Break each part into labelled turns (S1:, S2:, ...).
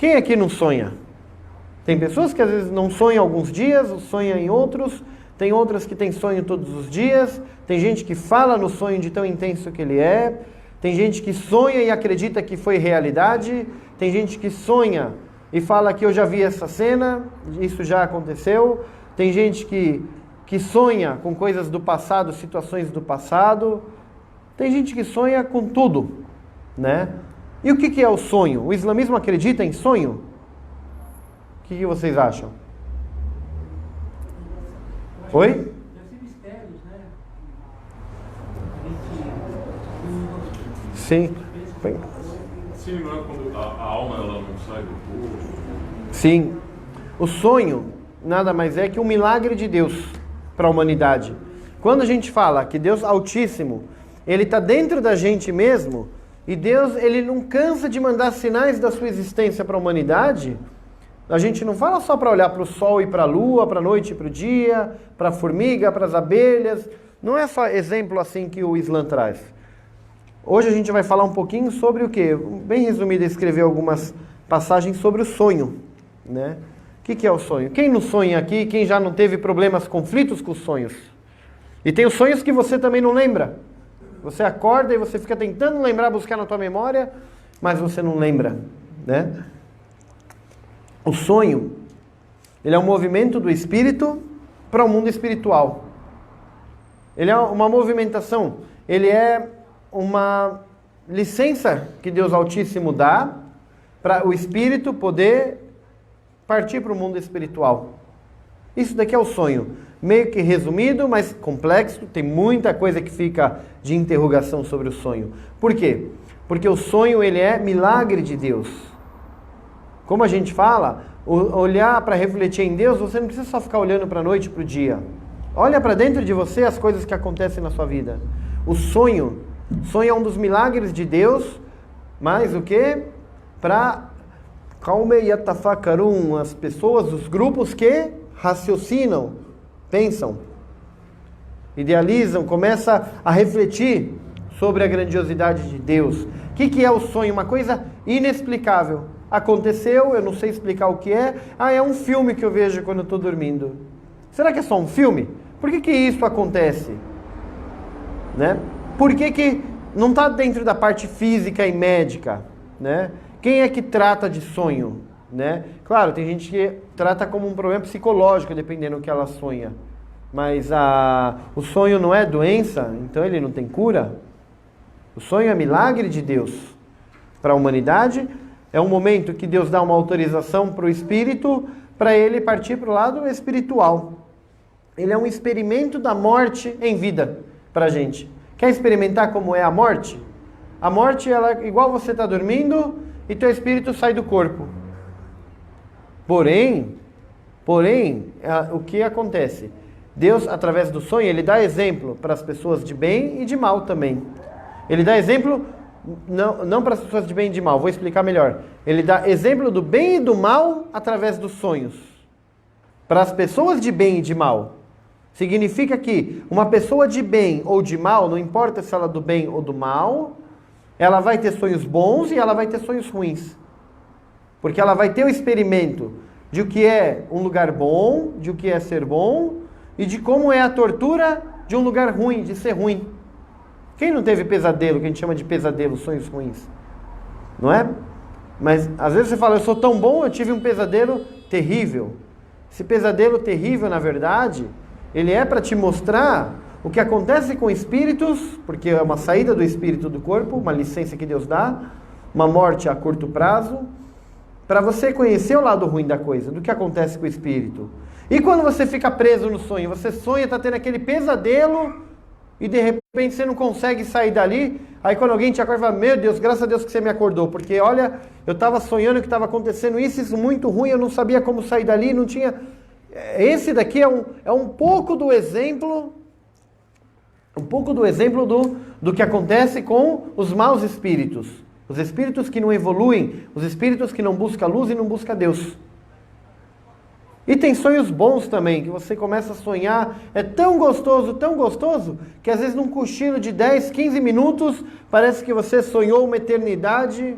S1: Quem aqui não sonha? Tem pessoas que às vezes não sonham alguns dias, sonham em outros. Tem outras que têm sonho todos os dias. Tem gente que fala no sonho de tão intenso que ele é. Tem gente que sonha e acredita que foi realidade. Tem gente que sonha e fala que eu já vi essa cena, isso já aconteceu. Tem gente que sonha com coisas do passado, situações do passado. Tem gente que sonha com tudo, né? E o que é o sonho? O islamismo acredita em sonho? O que vocês acham? Oi?
S2: Deve ser mistérios, né?
S1: Sim.
S3: Sim, não é quando a alma ela não sai do corpo.
S1: Sim. O sonho nada mais é que um milagre de Deus para a humanidade. Quando a gente fala que Deus Altíssimo, Ele está dentro da gente mesmo, e Deus, Ele não cansa de mandar sinais da sua existência para a humanidade. A gente não fala só para olhar para o sol e para a lua, para a noite e para o dia, para a formiga, para as abelhas. Não é só exemplo assim que o Islã traz. Hoje a gente vai falar um pouquinho sobre o quê? Bem resumido, escrever algumas passagens sobre o sonho, né? O que é o sonho? Quem não sonha aqui, quem já não teve problemas, conflitos com os sonhos? E tem os sonhos que você também não lembra. Você acorda e você fica tentando lembrar, buscar na tua memória, mas você não lembra, né? O sonho, ele é um movimento do espírito para o mundo espiritual. Ele é uma movimentação, ele é uma licença que Deus Altíssimo dá para o espírito poder partir para o mundo espiritual. Isso daqui é o sonho. Meio que resumido, mas complexo. Tem muita coisa que fica de interrogação sobre o sonho. Por quê? Porque o sonho, ele é milagre de Deus. Como a gente fala, olhar para refletir em Deus, você não precisa só ficar olhando para a noite e para o dia. Olha para dentro de você as coisas que acontecem na sua vida. O sonho é um dos milagres de Deus, mas o quê? Para as pessoas, os grupos que raciocinam, pensam, idealizam, começam a refletir sobre a grandiosidade de Deus. O que é o sonho? Uma coisa inexplicável. Aconteceu, eu não sei explicar o que é. É um filme que eu vejo quando eu estou dormindo. Será que é só um filme? Por que isso acontece? Né? Por que não está dentro da parte física e médica? Né? Quem é que trata de sonho? Né? Claro, tem gente que trata como um problema psicológico, dependendo do que ela sonha. Mas o sonho não é doença, então ele não tem cura. O sonho é milagre de Deus para a humanidade. É um momento que Deus dá uma autorização para o espírito, para ele partir para o lado espiritual. Ele é um experimento da morte em vida para a gente. Quer experimentar como é a morte? A morte, ela é igual você está dormindo e teu espírito sai do corpo. Porém, o que acontece? Deus, através do sonho, ele dá exemplo para as pessoas de bem e de mal também. Ele dá exemplo, não para as pessoas de bem e de mal, vou explicar melhor. Ele dá exemplo do bem e do mal através dos sonhos. Para as pessoas de bem e de mal. Significa que uma pessoa de bem ou de mal, não importa se ela é do bem ou do mal, ela vai ter sonhos bons e ela vai ter sonhos ruins. Porque ela vai ter o experimento de o que é um lugar bom, de o que é ser bom, e de como é a tortura de um lugar ruim, de ser ruim. Quem não teve pesadelo, que a gente chama de pesadelo, sonhos ruins? Não é? Mas às vezes você fala, eu sou tão bom, eu tive um pesadelo terrível. Esse pesadelo terrível, na verdade, ele é para te mostrar o que acontece com espíritos, porque é uma saída do espírito do corpo, uma licença que Deus dá, uma morte a curto prazo, para você conhecer o lado ruim da coisa, do que acontece com o espírito. E quando você fica preso no sonho, você sonha, está tendo aquele pesadelo, e de repente você não consegue sair dali, aí quando alguém te acorda, fala, meu Deus, graças a Deus que você me acordou, porque olha, eu estava sonhando que estava acontecendo isso muito ruim, eu não sabia como sair dali, não tinha... Esse daqui é um pouco do exemplo, do que acontece com os maus espíritos. Os espíritos que não evoluem, os espíritos que não buscam a luz e não buscam Deus. E tem sonhos bons também, que você começa a sonhar, é tão gostoso, que às vezes num cochilo de 10, 15 minutos, parece que você sonhou uma eternidade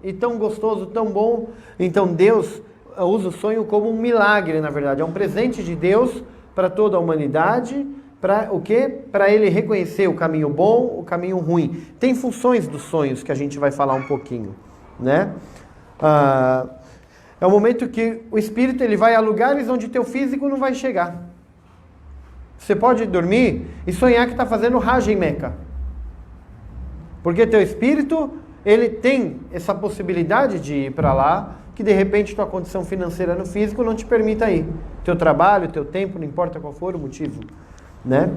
S1: e tão gostoso, tão bom. Então Deus usa o sonho como um milagre, na verdade. É um presente de Deus para toda a humanidade. Para o quê? Para ele reconhecer o caminho bom, o caminho ruim. Tem funções dos sonhos que a gente vai falar um pouquinho, né? É o momento que o espírito ele vai a lugares onde teu físico não vai chegar. Você pode dormir e sonhar que está fazendo Hajj em Meca. Porque teu espírito, ele tem essa possibilidade de ir para lá, que de repente tua condição financeira no físico não te permita ir. Teu trabalho, teu tempo, não importa qual for o motivo, né?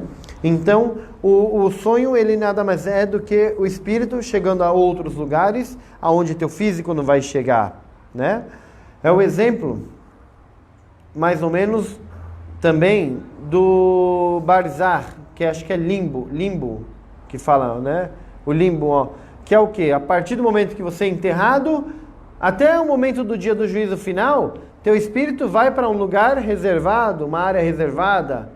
S1: Então, o sonho, ele nada mais é do que o espírito chegando a outros lugares, aonde teu físico não vai chegar, né? É o exemplo, mais ou menos, também do Barzakh, que acho que é limbo, que fala, né? O limbo, ó, que é o quê? A partir do momento que você é enterrado, até o momento do dia do juízo final, teu espírito vai para um lugar reservado, uma área reservada,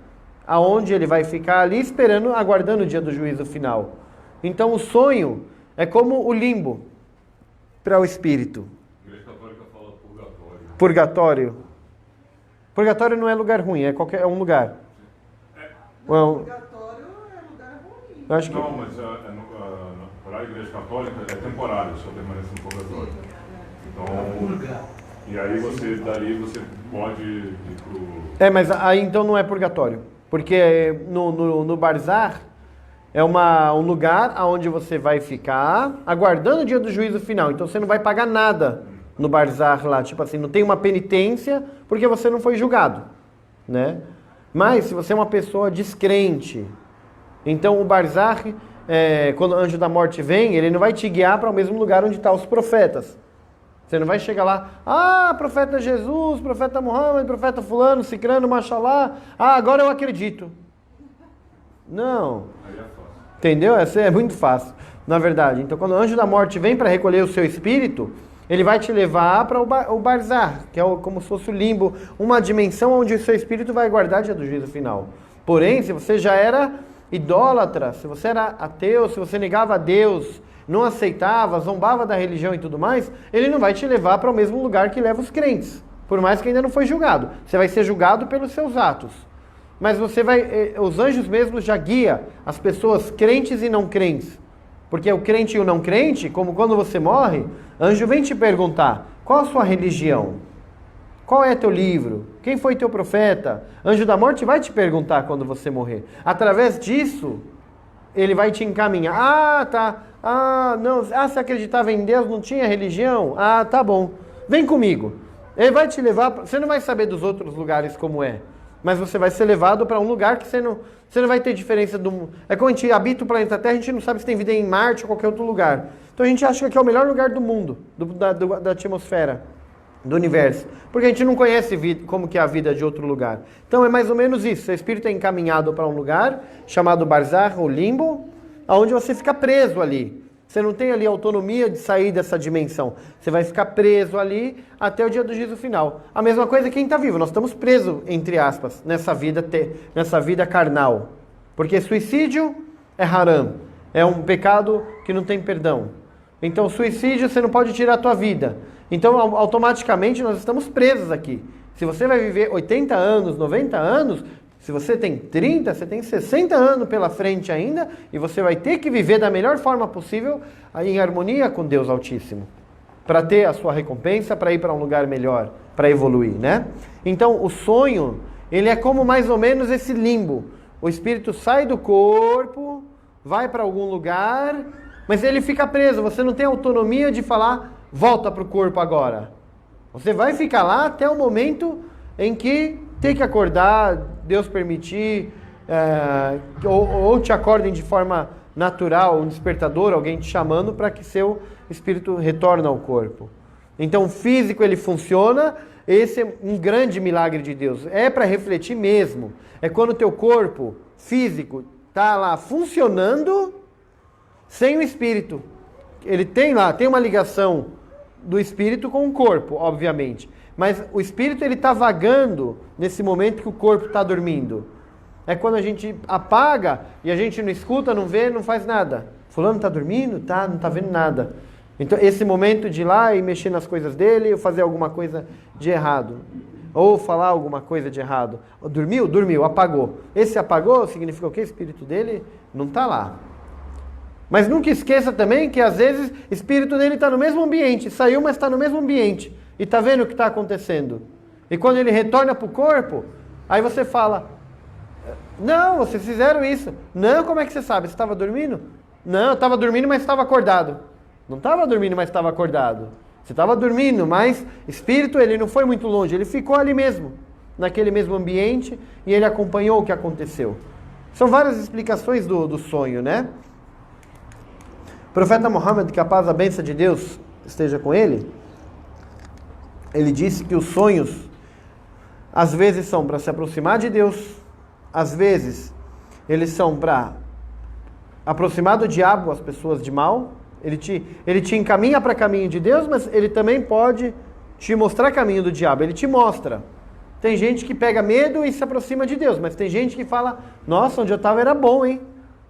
S1: aonde ele vai ficar ali esperando, aguardando o dia do juízo final. Então o sonho é como o limbo para o espírito.
S3: A Igreja Católica fala purgatório.
S1: Purgatório. Purgatório não é lugar ruim, é um lugar.
S4: Purgatório é lugar ruim.
S1: Eu acho que...
S3: Não, mas para a Igreja Católica é temporário, só permanece no purgatório. Então, e aí dali você pode ir pro...
S1: mas aí então não é purgatório. Porque no Barzakh é um lugar onde você vai ficar aguardando o dia do juízo final. Então você não vai pagar nada no Barzakh lá. Tipo assim, não tem uma penitência porque você não foi julgado, né? Mas se você é uma pessoa descrente, então o Barzakh, quando o anjo da morte vem, ele não vai te guiar para o mesmo lugar onde estão os profetas. Você não vai chegar lá, profeta Jesus, profeta Muhammad, profeta fulano, cicrano, machalá, agora eu acredito. Não.
S3: Aí é fácil.
S1: Entendeu? Essa é muito fácil, na verdade. Então quando o anjo da morte vem para recolher o seu espírito, ele vai te levar para o Barzakh, que é como se fosse o limbo, uma dimensão onde o seu espírito vai guardar dia do juízo final. Porém, se você já era idólatra, se você era ateu, se você negava a Deus, não aceitava, zombava da religião e tudo mais, ele não vai te levar para o mesmo lugar que leva os crentes, por mais que ainda não foi julgado. Você vai ser julgado pelos seus atos. Mas os anjos mesmos já guiam as pessoas crentes e não crentes. Porque o crente e o não crente, como quando você morre, anjo vem te perguntar, qual a sua religião? Qual é teu livro? Quem foi teu profeta? Anjo da morte vai te perguntar quando você morrer. Através disso, ele vai te encaminhar. Você acreditava em Deus, não tinha religião? Tá bom. Vem comigo. Ele vai te levar, você não vai saber dos outros lugares como é, mas você vai ser levado para um lugar que você não vai ter diferença do... É como a gente habita o planeta Terra, a gente não sabe se tem vida em Marte ou qualquer outro lugar. Então a gente acha que aqui é o melhor lugar do mundo, da atmosfera, do universo. Porque a gente não conhece como que é a vida de outro lugar. Então é mais ou menos isso. Seu espírito é encaminhado para um lugar chamado Barzakh, ou limbo, onde você fica preso ali. Você não tem ali autonomia de sair dessa dimensão. Você vai ficar preso ali até o dia do juízo final. A mesma coisa quem está vivo. Nós estamos presos, entre aspas, nessa vida carnal. Porque suicídio é haram. É um pecado que não tem perdão. Então suicídio você não pode tirar a tua vida. Então automaticamente nós estamos presos aqui. Se você vai viver 80 anos, 90 anos... Se você tem 30, você tem 60 anos pela frente ainda e você vai ter que viver da melhor forma possível em harmonia com Deus Altíssimo. Para ter a sua recompensa, para ir para um lugar melhor, para evoluir, né? Então o sonho, ele é como mais ou menos esse limbo. O espírito sai do corpo, vai para algum lugar, mas ele fica preso. Você não tem autonomia de falar, volta para o corpo agora. Você vai ficar lá até o momento em que tem que acordar, Deus permitir, ou te acordem de forma natural, um despertador, alguém te chamando para que seu espírito retorne ao corpo. Então o físico ele funciona, esse é um grande milagre de Deus, é para refletir mesmo, é quando o teu corpo físico está lá funcionando sem o espírito. Ele tem uma ligação do espírito com o corpo, obviamente. Mas o espírito ele está vagando nesse momento que o corpo está dormindo. É quando a gente apaga e a gente não escuta, não vê, não faz nada. Fulano está dormindo? Tá, não está vendo nada. Então, esse momento de ir lá e mexer nas coisas dele, ou fazer alguma coisa de errado, ou falar alguma coisa de errado. Dormiu? Dormiu, apagou. Esse apagou significa o quê? O espírito dele não está lá. Mas nunca esqueça também que às vezes o espírito dele está no mesmo ambiente, saiu, mas está no mesmo ambiente, e está vendo o que está acontecendo. E quando ele retorna para o corpo, aí você fala, não, vocês fizeram isso. Não, como é que você sabe? Você estava dormindo? Não, eu estava dormindo, mas estava acordado. Não estava dormindo, mas estava acordado. Você estava dormindo, mas espírito, ele não foi muito longe, ele ficou ali mesmo, naquele mesmo ambiente, e ele acompanhou o que aconteceu. São várias explicações do sonho, né? O profeta Muhammad, que a paz e a bênção de Deus esteja com ele, ele disse que os sonhos, às vezes são para se aproximar de Deus, às vezes eles são para aproximar do diabo as pessoas de mal. Ele te encaminha para caminho de Deus, mas ele também pode te mostrar caminho do diabo. Ele te mostra. Tem gente que pega medo e se aproxima de Deus, mas tem gente que fala, nossa, onde eu estava era bom, hein?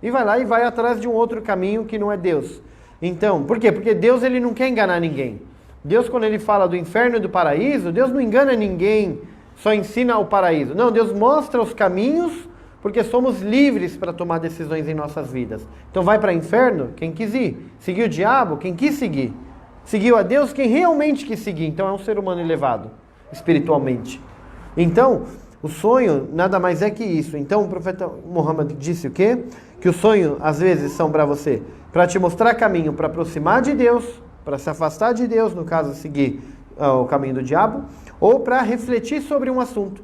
S1: E vai lá e vai atrás de um outro caminho que não é Deus. Então, por quê? Porque Deus, ele não quer enganar ninguém. Deus, quando ele fala do inferno e do paraíso, Deus não engana ninguém, só ensina o paraíso. Não, Deus mostra os caminhos, porque somos livres para tomar decisões em nossas vidas. Então vai para o inferno quem quis ir. Seguiu o diabo quem quis seguir. Seguiu a Deus quem realmente quis seguir. Então é um ser humano elevado, espiritualmente. Então, o sonho nada mais é que isso. Então o profeta Muhammad disse o quê? Que os sonhos às vezes são para você, para te mostrar caminho, para aproximar de Deus, para se afastar de Deus, no caso seguir o caminho do diabo, ou para refletir sobre um assunto.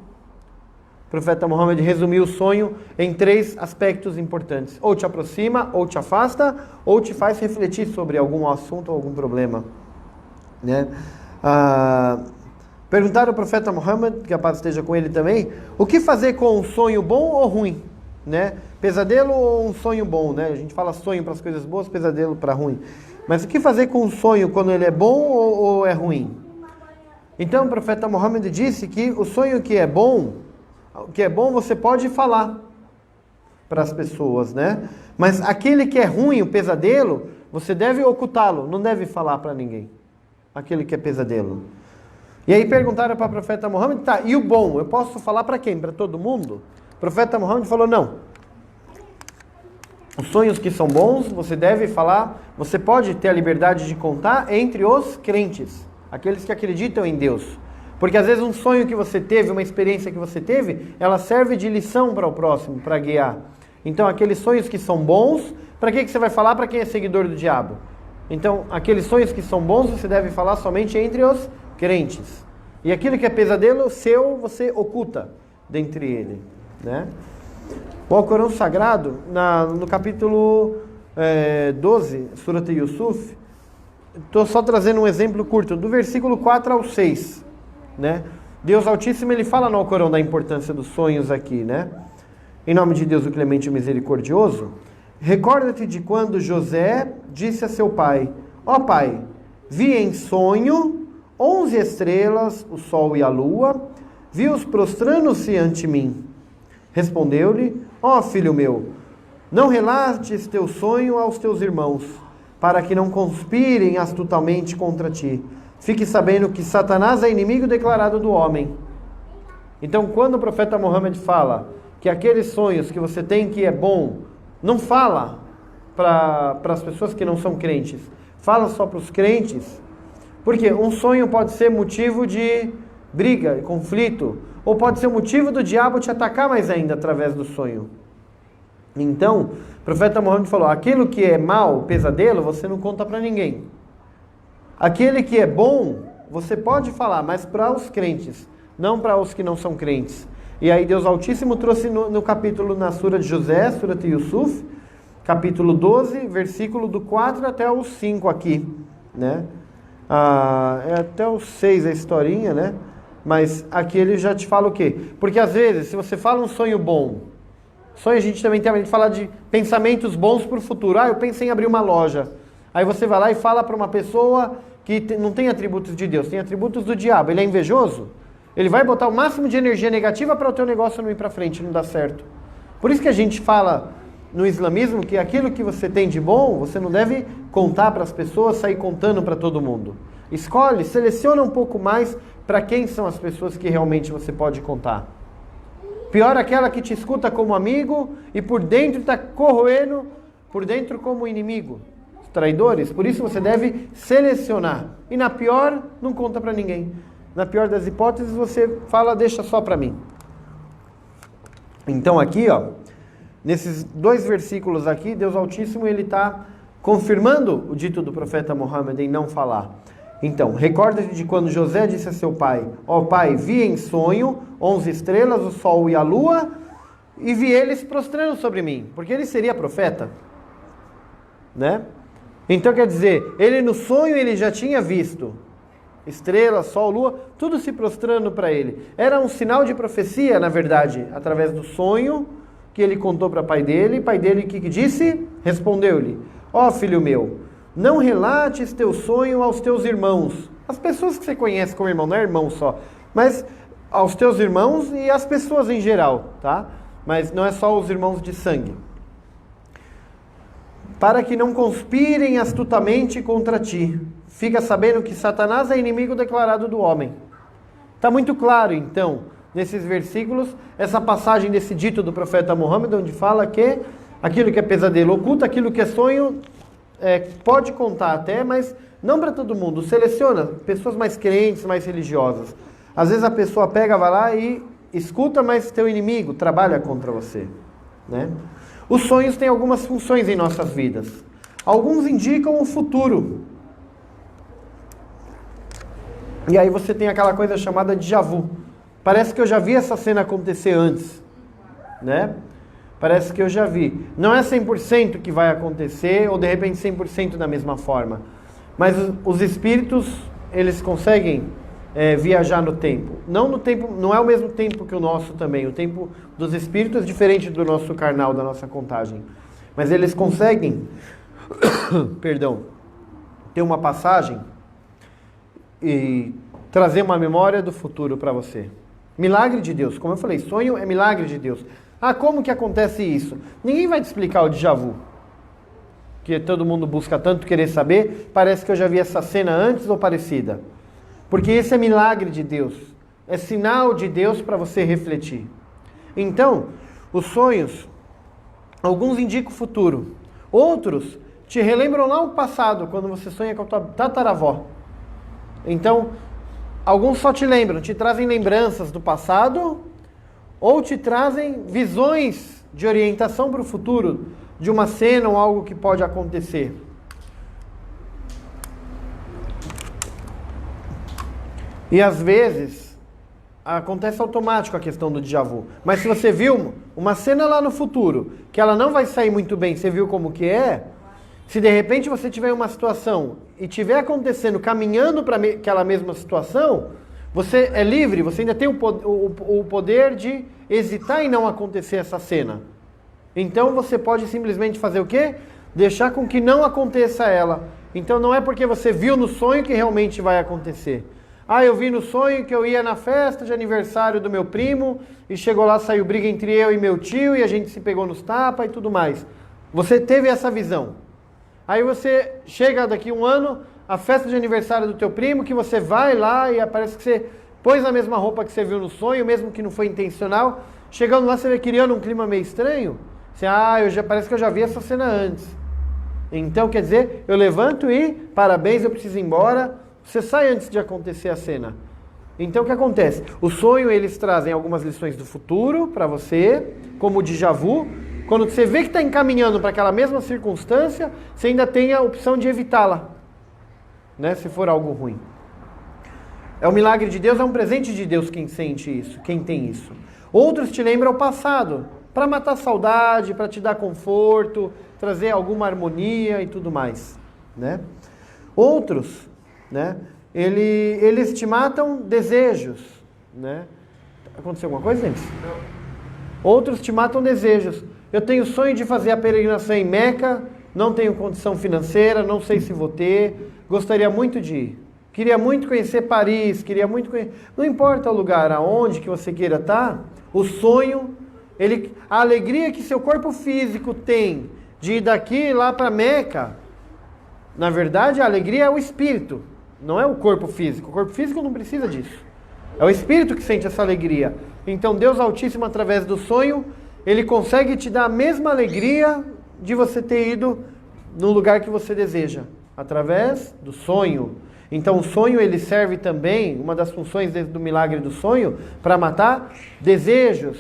S1: O profeta Muhammad resumiu o sonho em 3 aspectos importantes. Ou te aproxima, ou te afasta, ou te faz refletir sobre algum assunto ou algum problema. Né? Perguntaram ao profeta Muhammad, que a paz esteja com ele também, o que fazer com um sonho bom ou ruim? Né? Pesadelo ou um sonho bom? Né? A gente fala sonho para as coisas boas, pesadelo para ruim. Mas o que fazer com um sonho quando ele é bom ou é ruim? Então o profeta Muhammad disse que o sonho que é bom você pode falar para as pessoas, né? Mas aquele que é ruim, o pesadelo, você deve ocultá-lo, não deve falar para ninguém. Aquele que é pesadelo. E aí perguntaram para o profeta Muhammad, tá, e o bom, eu posso falar para quem? Para todo mundo? O profeta Muhammad falou, não. Os sonhos que são bons, você deve falar, você pode ter a liberdade de contar entre os crentes, aqueles que acreditam em Deus. Porque às vezes um sonho que você teve, uma experiência que você teve, ela serve de lição para o próximo, para guiar. Então aqueles sonhos que são bons, para que você vai falar para quem é seguidor do diabo? Então aqueles sonhos que são bons, você deve falar somente entre os crentes. E aquilo que é pesadelo seu, você oculta dentre ele. Né? O Alcorão Sagrado, no capítulo 12, Surat Yusuf, estou só trazendo um exemplo curto, do versículo 4 ao 6. Né? Deus Altíssimo, ele fala no Alcorão da importância dos sonhos aqui, né? Em nome de Deus, o Clemente e o Misericordioso, recorda-te de quando José disse a seu pai, ó pai, vi em sonho 11 estrelas, o sol e a lua, vi-os prostrando-se ante mim. Respondeu-lhe, ó filho meu, não relates teu sonho aos teus irmãos, para que não conspirem astutamente contra ti. Fique sabendo que Satanás é inimigo declarado do homem. Então, quando o profeta Muhammad fala que aqueles sonhos que você tem que é bom, não fala para as pessoas que não são crentes. Fala só para os crentes. Porque um sonho pode ser motivo de briga e conflito, ou pode ser motivo do diabo te atacar mais ainda através do sonho. Então, o profeta Muhammad falou, aquilo que é mal, pesadelo, você não conta para ninguém. Aquele que é bom, você pode falar, mas para os crentes, não para os que não são crentes. E aí Deus Altíssimo trouxe no capítulo, na Sura de José, Surat Yusuf, capítulo 12, versículo do 4 até o 5 aqui, né? É até o 6 a historinha, né? Mas aqui ele já te fala o quê? Porque às vezes, se você fala um sonho bom, sonho a gente também tem a gente fala de pensamentos bons para o futuro. Eu pensei em abrir uma loja. Aí você vai lá e fala para uma pessoa que não tem atributos de Deus, tem atributos do diabo. Ele é invejoso? Ele vai botar o máximo de energia negativa para o teu negócio não ir para frente, não dar certo. Por isso que a gente fala no islamismo que aquilo que você tem de bom, você não deve contar para as pessoas, sair contando para todo mundo. Escolhe, seleciona um pouco mais para quem são as pessoas que realmente você pode contar. Pior aquela que te escuta como amigo e por dentro está corroendo, por dentro como inimigo. Os traidores, por isso você deve selecionar. E na pior, não conta para ninguém. Na pior das hipóteses, você fala, deixa só para mim. Então aqui, ó, nesses 2 versículos aqui, Deus Altíssimo, ele está confirmando o dito do profeta Muhammad em não falar. Então, recorda-te de quando José disse a seu pai, ó pai, vi em sonho 11 estrelas, o sol e a lua, e vi eles prostrando sobre mim, porque ele seria profeta, né? Então quer dizer, ele no sonho ele já tinha visto estrelas, sol, lua, tudo se prostrando para ele. Era um sinal de profecia, na verdade, através do sonho que ele contou para o pai dele o que disse? Respondeu-lhe, ó filho meu, não relates teu sonho aos teus irmãos, as pessoas que você conhece como irmão, não é irmão só, mas aos teus irmãos e às pessoas em geral, tá? Mas não é só os irmãos de sangue. Para que não conspirem astutamente contra ti. Fica sabendo que Satanás é inimigo declarado do homem. Está muito claro, então, nesses versículos, essa passagem desse dito do profeta Muhammad, onde fala que aquilo que é pesadelo oculto, aquilo que é sonho, pode contar até, mas não para todo mundo. Seleciona pessoas mais crentes, mais religiosas. Às vezes a pessoa pega, vai lá e escuta, mas teu inimigo trabalha contra você, né? Os sonhos têm algumas funções em nossas vidas. Alguns indicam o futuro. E aí você tem aquela coisa chamada de déjà vu. Parece que eu já vi essa cena acontecer antes, né? Parece que eu já vi. Não é 100% que vai acontecer, ou de repente 100% da mesma forma. Mas os espíritos, eles conseguem viajar no tempo. Não é o mesmo tempo que o nosso também. O tempo dos espíritos é diferente do nosso carnal, da nossa contagem. Mas eles conseguem, perdão, ter uma passagem e trazer uma memória do futuro para você. Milagre de Deus. Como eu falei, sonho é milagre de Deus. Ah, como que acontece isso? Ninguém vai te explicar o déjà vu, que todo mundo busca tanto querer saber. Parece que eu já vi essa cena antes ou parecida. Porque esse é milagre de Deus. É sinal de Deus para você refletir. Então, os sonhos, alguns indicam o futuro. Outros te relembram lá o passado, quando você sonha com a tua tataravó. Então, alguns só te lembram, te trazem lembranças do passado, ou te trazem visões de orientação para o futuro, de uma cena ou algo que pode acontecer. E às vezes, acontece automático a questão do déjà vu. Mas se você viu uma cena lá no futuro, que ela não vai sair muito bem, você viu como que é, se de repente você tiver uma situação e tiver acontecendo, caminhando para aquela mesma situação, você é livre, você ainda tem o poder de hesitar em não acontecer essa cena. Então você pode simplesmente fazer o quê? Deixar com que não aconteça ela. Então não é porque você viu no sonho que realmente vai acontecer. Ah, eu vi no sonho que eu ia na festa de aniversário do meu primo e chegou lá, saiu briga entre eu e meu tio e a gente se pegou nos tapas e tudo mais. Você teve essa visão. Aí você chega daqui um ano, a festa de aniversário do teu primo, que você vai lá e parece que você pôs a mesma roupa que você viu no sonho, mesmo que não foi intencional. Chegando lá, você vê criando um clima meio estranho. Você, parece que eu já vi essa cena antes. Então, quer dizer, eu levanto e, parabéns, eu preciso ir embora. Você sai antes de acontecer a cena. Então, o que acontece? O sonho, eles trazem algumas lições do futuro para você, como o déjà vu. Quando você vê que está encaminhando para aquela mesma circunstância, você ainda tem a opção de evitá-la, né? Se for algo ruim. É um milagre de Deus, é um presente de Deus quem sente isso, quem tem isso. Outros te lembram o passado, para matar saudade, para te dar conforto, trazer alguma harmonia e tudo mais, né? Outros, né? Eles te matam desejos, né? Aconteceu alguma coisa, gente? Outros te matam desejos. Eu tenho sonho de fazer a peregrinação em Meca, não tenho condição financeira, não sei se vou ter, gostaria muito de ir. Queria muito conhecer Paris, queria muito conhecer... Não importa o lugar, aonde que você queira estar, o sonho, A alegria que seu corpo físico tem de ir daqui lá para Meca, na verdade a alegria é o espírito, não é o corpo físico. O corpo físico não precisa disso. É o espírito que sente essa alegria. Então Deus Altíssimo, através do sonho, Ele consegue te dar a mesma alegria de você ter ido no lugar que você deseja, através do sonho. Então o sonho ele serve também, uma das funções do milagre do sonho, para matar desejos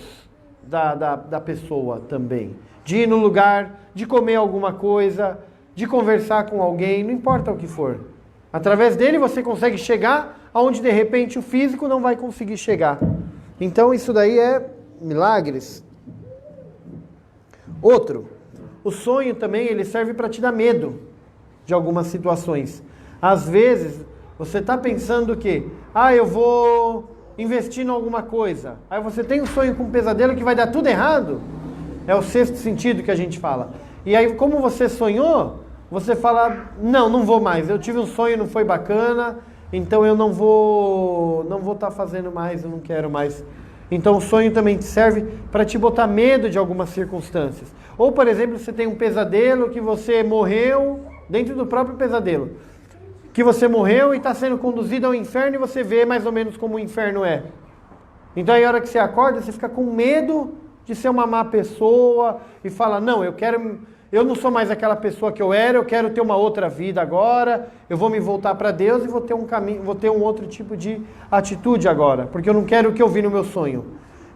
S1: da pessoa também. De ir no lugar, de comer alguma coisa, de conversar com alguém, não importa o que for. Através dele você consegue chegar aonde de repente o físico não vai conseguir chegar. Então isso daí é milagres. Outro, o sonho também ele serve para te dar medo de algumas situações. Às vezes você está pensando que, eu vou investir em alguma coisa. Aí você tem um sonho com um pesadelo que vai dar tudo errado. É o sexto sentido que a gente fala. E aí como você sonhou, você fala, não vou mais. Eu tive um sonho, não foi bacana, então eu não vou estar fazendo mais, eu não quero mais. Então o sonho também te serve para te botar medo de algumas circunstâncias. Ou, por exemplo, você tem um pesadelo que você morreu dentro do próprio pesadelo. Que você morreu e está sendo conduzido ao inferno e você vê mais ou menos como o inferno é. Então aí a hora que você acorda, você fica com medo de ser uma má pessoa e fala, não, eu não sou mais aquela pessoa que eu era, eu quero ter uma outra vida agora, eu vou me voltar para Deus e vou ter um caminho, vou ter um outro tipo de atitude agora, porque eu não quero o que eu vi no meu sonho.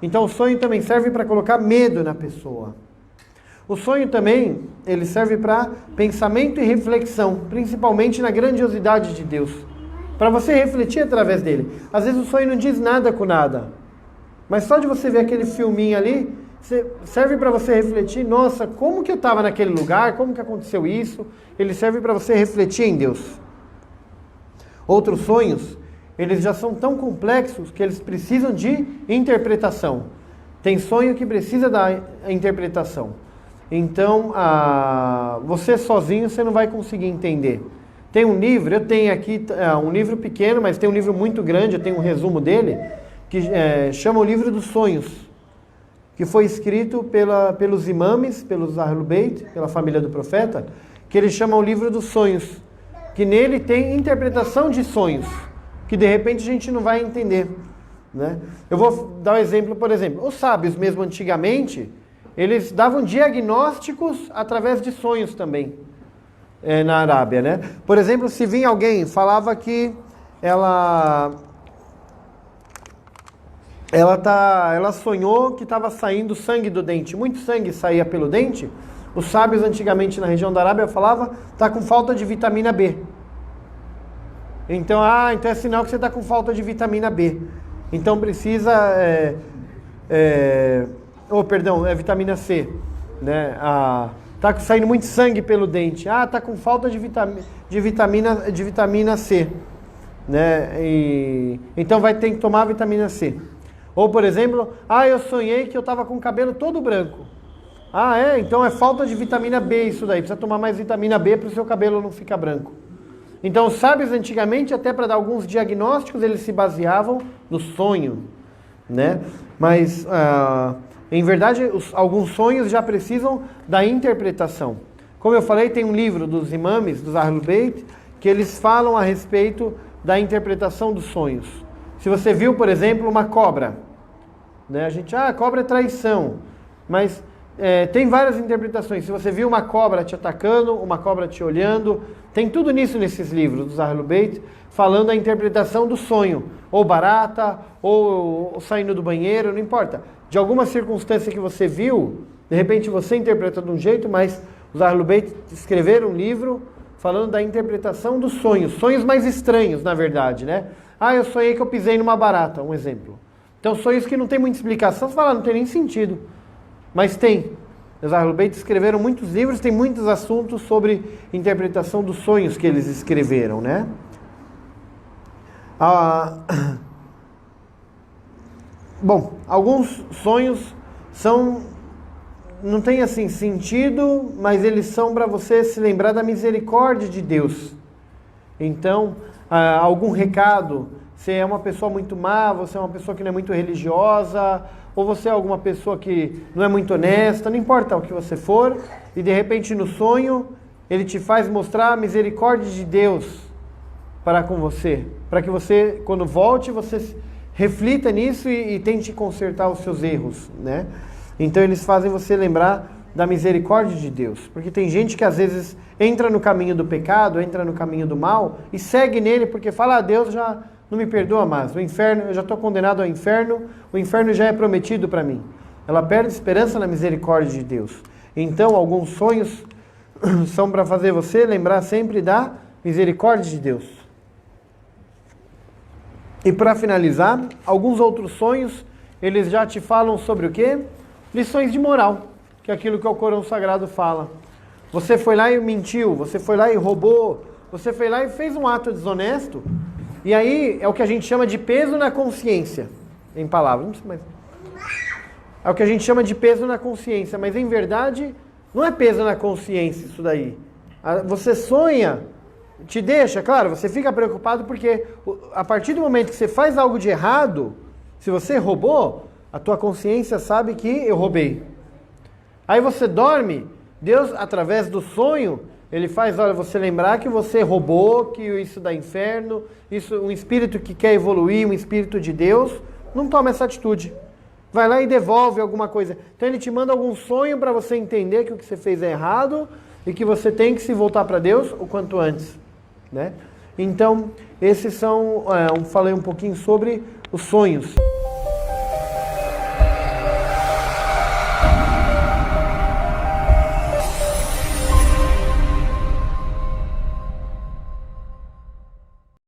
S1: Então o sonho também serve para colocar medo na pessoa. O sonho também, ele serve para pensamento e reflexão, principalmente na grandiosidade de Deus. Para você refletir através dele. Às vezes o sonho não diz nada com nada, mas só de você ver aquele filminho ali, serve para você refletir, nossa, como que eu estava naquele lugar, como que aconteceu isso? Ele serve para você refletir em Deus. Outros sonhos, eles já são tão complexos que eles precisam de interpretação. Tem sonho que precisa da interpretação. Então, você sozinho você não vai conseguir entender. Tem um livro, eu tenho aqui um livro pequeno, mas tem um livro muito grande, eu tenho um resumo dele, que chama o Livro dos Sonhos, que foi escrito pelos imames, pelos Ahlul Beit, pela família do profeta, que ele chama o Livro dos Sonhos, que nele tem interpretação de sonhos, que de repente a gente não vai entender, né? Eu vou dar um exemplo, por exemplo, os sábios mesmo antigamente, eles davam diagnósticos através de sonhos também, na Arábia, né? Por exemplo, se vinha alguém, falava que ela sonhou que estava saindo sangue do dente, muito sangue saía pelo dente. Os sábios antigamente na região da Arábia falavam, está com falta de vitamina B. Então, então é sinal que você está com falta de vitamina B. Então precisa, é vitamina C, né? Tá saindo muito sangue pelo dente. Tá com falta de vitamina C, né? Então vai ter que tomar vitamina C. Ou, por exemplo, eu sonhei que eu estava com o cabelo todo branco. Então é falta de vitamina B isso daí. Precisa tomar mais vitamina B para o seu cabelo não ficar branco. Então, os sábios antigamente, até para dar alguns diagnósticos, eles se baseavam no sonho, né? Mas, em verdade, alguns sonhos já precisam da interpretação. Como eu falei, tem um livro dos imames, dos Ahlul Beit, que eles falam a respeito da interpretação dos sonhos. Se você viu, por exemplo, uma cobra, né? A gente, cobra é traição, mas tem várias interpretações. Se você viu uma cobra te atacando, uma cobra te olhando, tem tudo nisso nesses livros dos Ahlul Beit, falando a interpretação do sonho, ou barata, ou saindo do banheiro, não importa. De alguma circunstância que você viu, de repente você interpreta de um jeito, mas os Ahlul Beit escreveram um livro falando da interpretação dos sonhos, sonhos mais estranhos, na verdade, né? Eu sonhei que eu pisei numa barata, um exemplo. Então, sonhos que não tem muita explicação, você fala, não tem nem sentido. Mas tem. Os Ahlul Beit escreveram muitos livros, tem muitos assuntos sobre interpretação dos sonhos que eles escreveram, né? Bom, alguns sonhos não tem assim sentido, mas eles são para você se lembrar da misericórdia de Deus. Então, algum recado, você é uma pessoa muito má, você é uma pessoa que não é muito religiosa, ou você é alguma pessoa que não é muito honesta, não importa o que você for, e de repente no sonho ele te faz mostrar a misericórdia de Deus para com você, para que você, quando volte, você reflita nisso e tente consertar os seus erros, né? Então eles fazem você lembrar da misericórdia de Deus, porque tem gente que às vezes entra no caminho do pecado, entra no caminho do mal e segue nele porque fala, Deus já não me perdoa mais, o inferno, eu já estou condenado ao inferno, o inferno já é prometido para mim. Ela perde esperança na misericórdia de Deus. Então alguns sonhos são para fazer você lembrar sempre da misericórdia de Deus. E para finalizar, alguns outros sonhos, eles já te falam sobre o quê? Lições de moral, que é aquilo que o Corão Sagrado fala. Você foi lá e mentiu, você foi lá e roubou, você foi lá e fez um ato desonesto, e aí é o que a gente chama de peso na consciência, em palavras. Não sei mais. É o que a gente chama de peso na consciência, mas em verdade não é peso na consciência isso daí. Você sonha, te deixa, claro, você fica preocupado porque a partir do momento que você faz algo de errado, se você roubou, a tua consciência sabe que eu roubei. Aí você dorme, Deus, através do sonho, Ele faz, olha, você lembrar que você roubou, que isso dá inferno, isso, um espírito que quer evoluir, um espírito de Deus, não toma essa atitude. Vai lá e devolve alguma coisa. Então Ele te manda algum sonho para você entender que o que você fez é errado e que você tem que se voltar para Deus o quanto antes, né? Então, esses são, falei um pouquinho sobre os sonhos.